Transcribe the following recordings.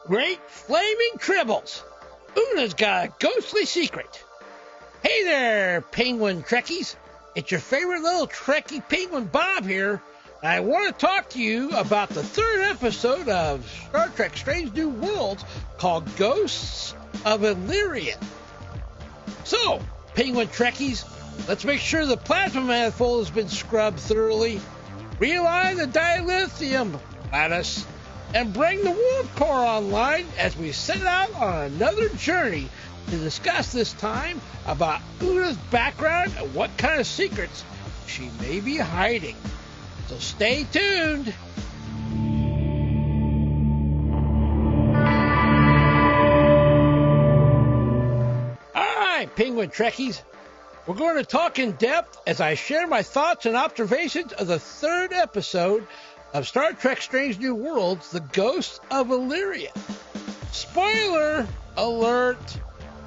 Great flaming tribbles! Una's got a ghostly secret. Hey there, penguin Trekkies. It's your favorite little Trekkie penguin Bob here. And I want to talk to you about the third episode of Star Trek Strange New Worlds called Ghosts of Illyria. So, penguin Trekkies, let's make sure the plasma manifold has been scrubbed thoroughly, realign the dilithium lattice, and bring the warp core online as we set out on another journey to discuss this time about Una's background and what kind of secrets she may be hiding. So stay tuned. All right, Penguin Trekkies, we're going to talk in depth as I share my thoughts and observations of the third episode of Star Trek Strange New Worlds, The Ghosts of Illyria. Spoiler alert!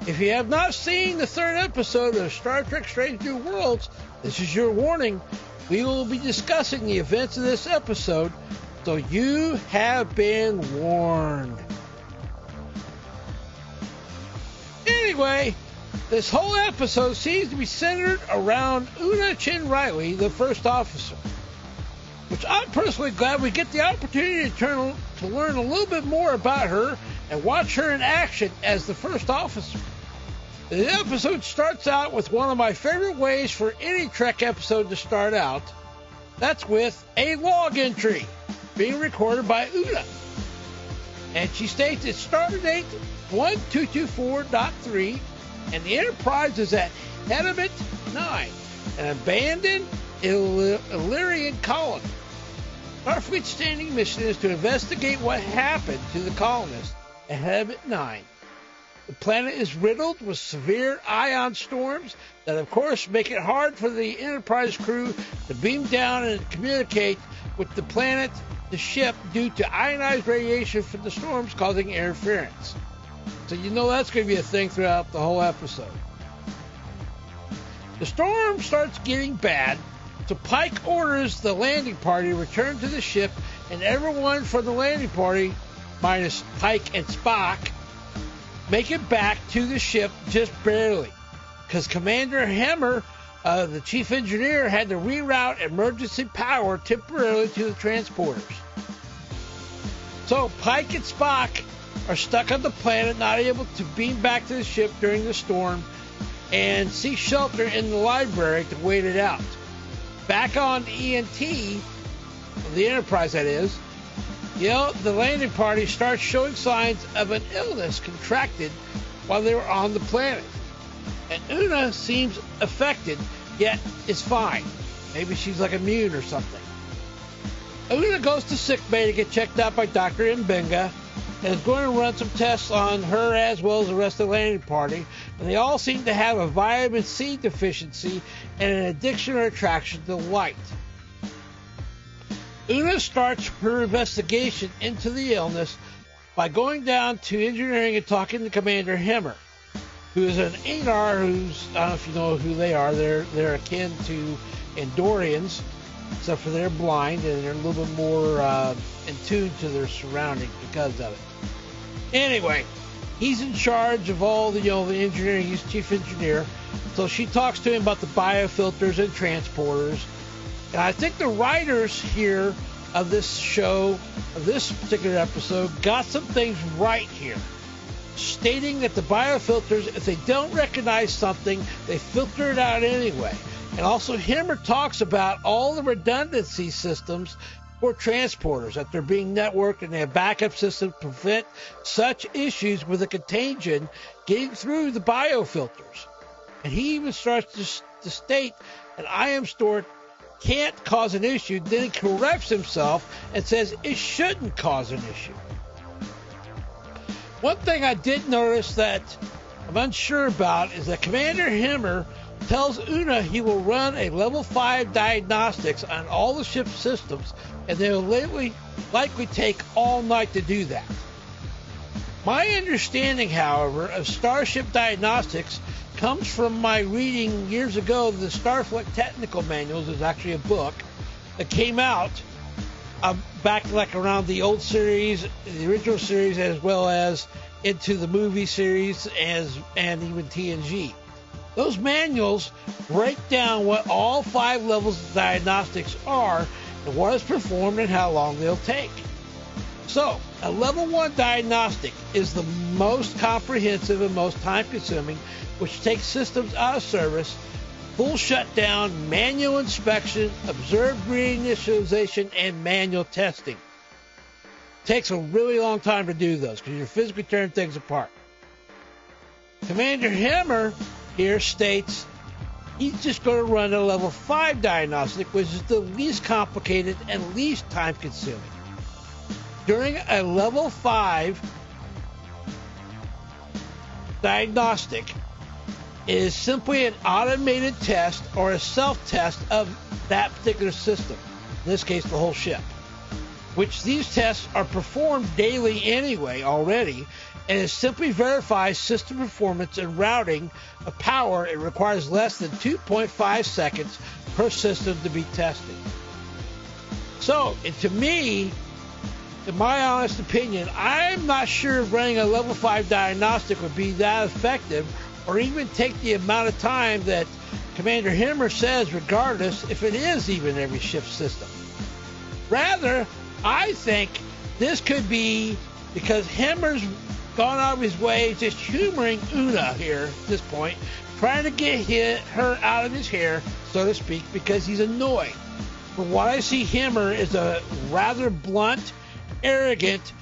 If you have not seen the third episode of Star Trek Strange New Worlds, this is your warning. We will be discussing the events of this episode, so you have been warned. Anyway, this whole episode seems to be centered around Una Chin Riley, the first officer, which I'm personally glad we get the opportunity to learn a little bit more about her and watch her in action as the first officer. The episode starts out with one of my favorite ways for any Trek episode to start out. That's with a log entry being recorded by Una. And she states it's stardate 1224.3 and the Enterprise is at Hediment 9, an abandoned Illyrian colony. Starfleet's standing mission is to investigate what happened to the colonists at Hediment 9. The planet is riddled with severe ion storms that, of course, make it hard for the Enterprise crew to beam down and communicate with the ship, due to ionized radiation from the storms causing interference. So you know that's going to be a thing throughout the whole episode. The storm starts getting bad, so Pike orders the landing party to return to the ship, and everyone from the landing party, minus Pike and Spock, make it back to the ship just barely, because Commander Hemmer, the chief engineer, had to reroute emergency power temporarily to the transporters. So Pike and Spock are stuck on the planet, not able to beam back to the ship during the storm, and seek shelter in the library to wait it out. Back on ENT, the Enterprise that is, the landing party starts showing signs of an illness contracted while they were on the planet. And Una seems affected, yet is fine. Maybe she's like immune or something. Una goes to sickbay to get checked out by Dr. Mbenga and is going to run some tests on her as well as the rest of the landing party. And they all seem to have a vitamin C deficiency and an addiction or attraction to light. Una starts her investigation into the illness by going down to engineering and talking to Commander Hemmer, who is an Anar who's, I don't know if you know who they are, they're akin to Andorians, except for they're blind and they're a little bit more in tune to their surroundings because of it. Anyway, he's in charge of all the engineering, he's chief engineer, so she talks to him about the biofilters and transporters. And I think the writers here of this show, of this particular episode, got some things right here, stating that the biofilters, if they don't recognize something, they filter it out anyway. And also, Hemmer talks about all the redundancy systems for transporters, that they're being networked and they have backup systems to prevent such issues with a contagion getting through the biofilters. And he even starts to state an IM store can't cause an issue, then he corrects himself and says it shouldn't cause an issue. One thing I did notice that I'm unsure about is that Commander Hemmer tells Una he will run a level 5 diagnostics on all the ship's systems, and they will likely take all night to do that. My understanding, however, of Starship Diagnostics comes from my reading years ago of the Starfleet Technical Manuals. There's actually a book that came out back like around the old series, the original series, as well as into the movie series and even TNG. Those manuals break down what all 5 levels of diagnostics are and what is performed and how long they'll take. So, a level 1 diagnostic is the most comprehensive and most time-consuming, which takes systems out of service, full shutdown, manual inspection, observed reinitialization, and manual testing. It takes a really long time to do those because you're physically tearing things apart. Commander Hammer here states he's just going to run a level 5 diagnostic, which is the least complicated and least time-consuming. During a level 5 diagnostic, it is simply an automated test or a self-test of that particular system, in this case the whole ship, which these tests are performed daily anyway already, and it simply verifies system performance and routing of power. It requires less than 2.5 seconds per system to be tested. So, to me, in my honest opinion, I'm not sure if running a level 5 diagnostic would be that effective or even take the amount of time that Commander Himmer says, regardless if it is even every ship system. Rather, I think this could be because Himmer's gone out of his way just humoring Una here at this point, trying to get her out of his hair, so to speak, because he's annoyed. From what I see, Himmer is a rather blunt, arrogant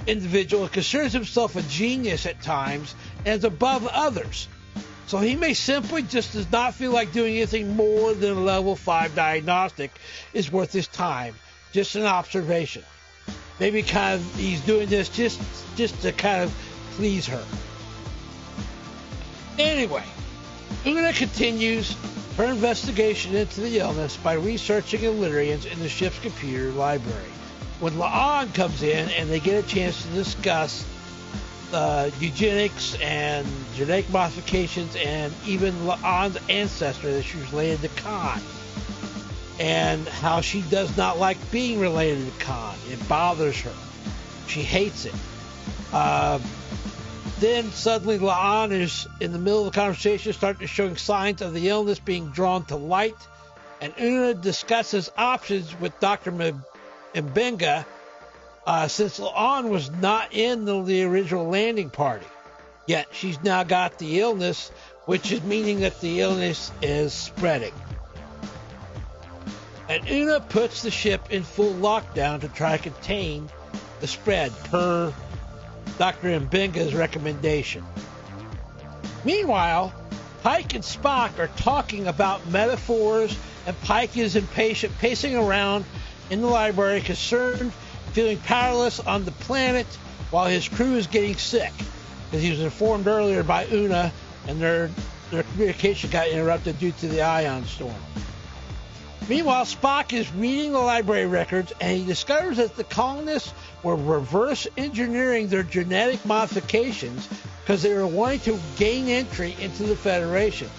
individual who considers himself a genius at times and is above others. So he may simply just does not feel like doing anything more than a level 5 diagnostic is worth his time. Just an observation. Maybe kind of he's doing this just to kind of please her. Anyway, Una continues her investigation into the illness by researching Illyrians in the ship's computer library. When La'an comes in and they get a chance to discuss eugenics and genetic modifications and even La'an's ancestor that she was related to Khan, and how she does not like being related to Khan. It bothers her. She hates it. Then suddenly La'an is in the middle of the conversation, starting to show signs of the illness being drawn to light, and Una discusses options with Dr. Mbenga, since La'an was not in the original landing party. Yet she's now got the illness, which is meaning that the illness is spreading. And Una puts the ship in full lockdown to try to contain the spread, per Dr. Mbenga's recommendation. Meanwhile, Pike and Spock are talking about metaphors, and Pike is impatient, pacing around in the library, concerned, feeling powerless on the planet while his crew is getting sick, because he was informed earlier by Una, and their communication got interrupted due to the ion storm. Meanwhile, Spock is reading the library records, and he discovers that the colonists were reverse engineering their genetic modifications because they were wanting to gain entry into the Federation,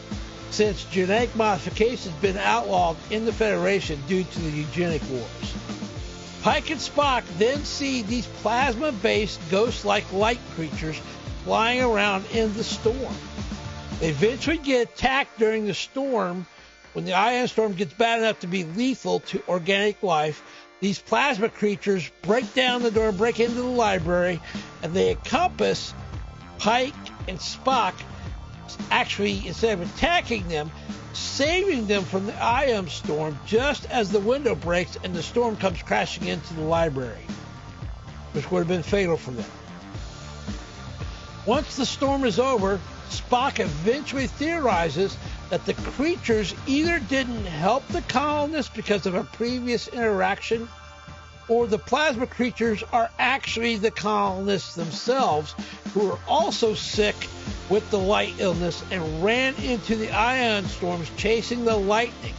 since genetic modification has been outlawed in the Federation due to the eugenic wars. Pike and Spock then see these plasma-based ghost-like light creatures flying around in the storm. They eventually get attacked during the storm. When the ion storm gets bad enough to be lethal to organic life, these plasma creatures break down the door, break into the library, and they encompass Pike and Spock, actually, instead of attacking them, saving them from the ion storm just as the window breaks and the storm comes crashing into the library, which would have been fatal for them. Once the storm is over, Spock eventually theorizes that the creatures either didn't help the colonists because of a previous interaction, or the plasma creatures are actually the colonists themselves, who are also sick with the light illness and ran into the ion storms chasing the lightning,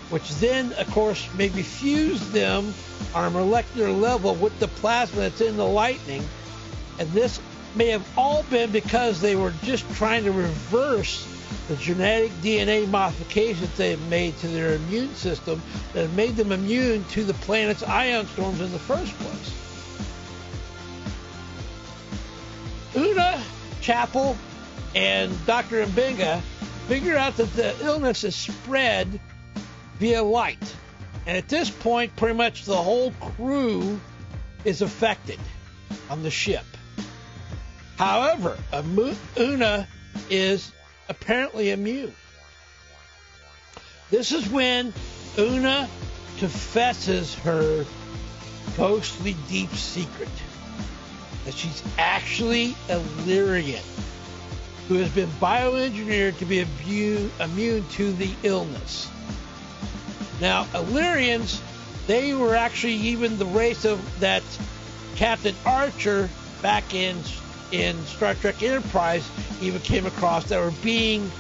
which then, of course, maybe fused them on a molecular level with the plasma that's in the lightning, and this may have all been because they were just trying to reverse the genetic DNA modifications they had made to their immune system that had made them immune to the planet's ion storms in the first place. Una, Chapel, and Dr. Mbinga figured out that the illness is spread via light. And at this point, pretty much the whole crew is affected on the ship. However, Una is apparently immune. This is when Una confesses her ghostly deep secret, that she's actually Illyrian, who has been bioengineered to be immune to the illness. Now, Illyrians, they were actually even the race of that Captain Archer back in Star Trek Enterprise even came across, that were being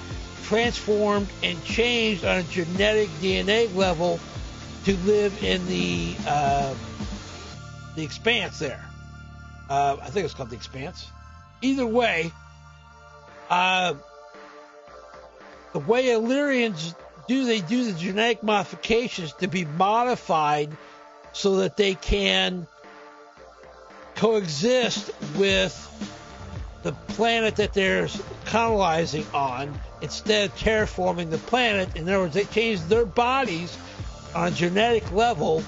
transformed and changed on a genetic DNA level to live in the Expanse there. I think it's called the Expanse. Either way, the way Illyrians do the genetic modifications to be modified so that they can coexist with the planet that they're colonizing on instead of terraforming the planet. In other words, they change their bodies on a genetic level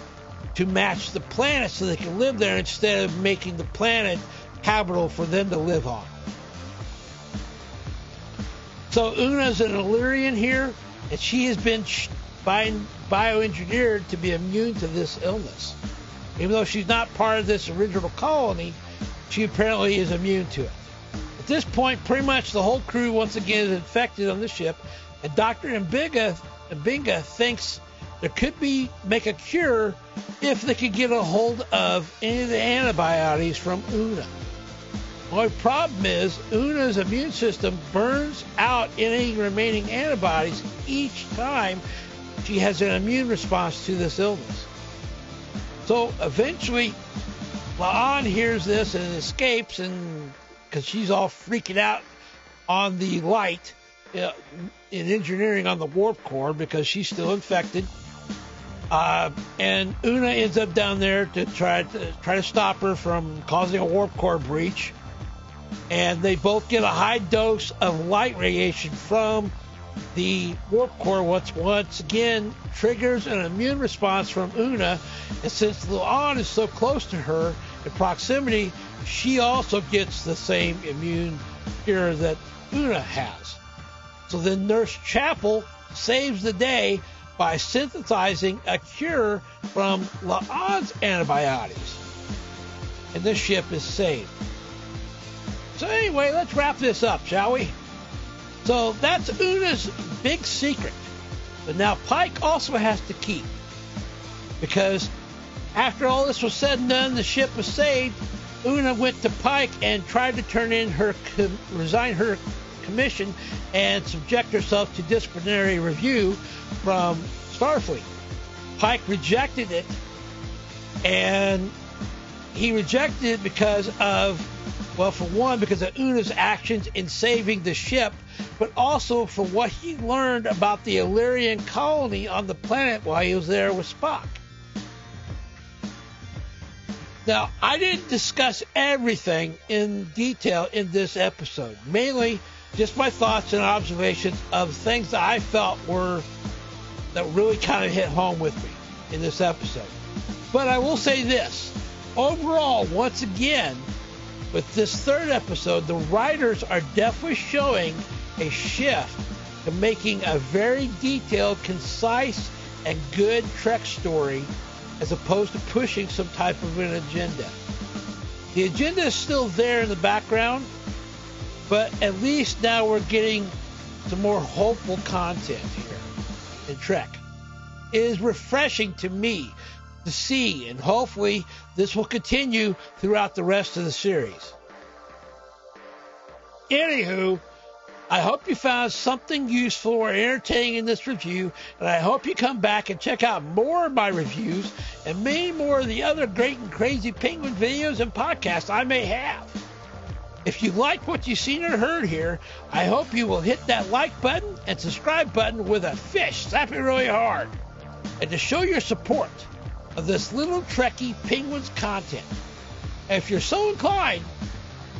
to match the planet so they can live there instead of making the planet habitable for them to live on. So Una's an Illyrian here, and she has been bioengineered to be immune to this illness. Even though she's not part of this original colony, she apparently is immune to it. At this point, pretty much the whole crew once again is infected on the ship, and Dr. Mbinga thinks there could make a cure if they could get a hold of any of the antibiotics from Una. The only problem is Una's immune system burns out any remaining antibodies each time she has an immune response to this illness. So eventually, La'an hears this and escapes, and because she's all freaking out on the light in engineering on the warp core because she's still infected. And Una ends up down there to try to stop her from causing a warp core breach. And they both get a high dose of light radiation from the warp core, which once again triggers an immune response from Una. And since La'an is so close to her in proximity, she also gets the same immune cure that Una has. So then Nurse Chapel saves the day by synthesizing a cure from La'an's antibiotics. And this ship is saved. So anyway, let's wrap this up, shall we? So that's Una's big secret. But now Pike also has to keep. Because after all this was said and done, the ship was saved. Una went to Pike and tried to resign her commission and subject herself to disciplinary review from Starfleet. Pike rejected it, and he rejected it because of, well, for one, because of Una's actions in saving the ship, but also for what he learned about the Illyrian colony on the planet while he was there with Spock. Now, I didn't discuss everything in detail in this episode, mainly just my thoughts and observations of things that I felt that really kind of hit home with me in this episode. But I will say this. Overall, once again, with this third episode, the writers are definitely showing a shift to making a very detailed, concise, and good Trek story as opposed to pushing some type of an agenda. The agenda is still there in the background, but at least now we're getting some more hopeful content here in Trek. It is refreshing to me to see, and hopefully this will continue throughout the rest of the series. Anywho, I hope you found something useful or entertaining in this review, and I hope you come back and check out more of my reviews and many more of the other great and crazy penguin videos and podcasts I may have. If you like what you've seen or heard here, I hope you will hit that like button and subscribe button with a fish slapping really hard. And to show your support of this little Trekkie Penguins content. And if you're so inclined,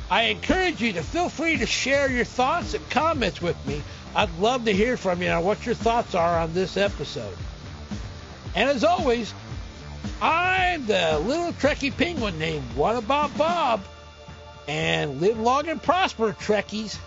I encourage you to feel free to share your thoughts and comments with me. I'd love to hear from you on what your thoughts are on this episode. And as always, I'm the little Trekkie Penguin named What About Bob? And live long and prosper, Trekkies.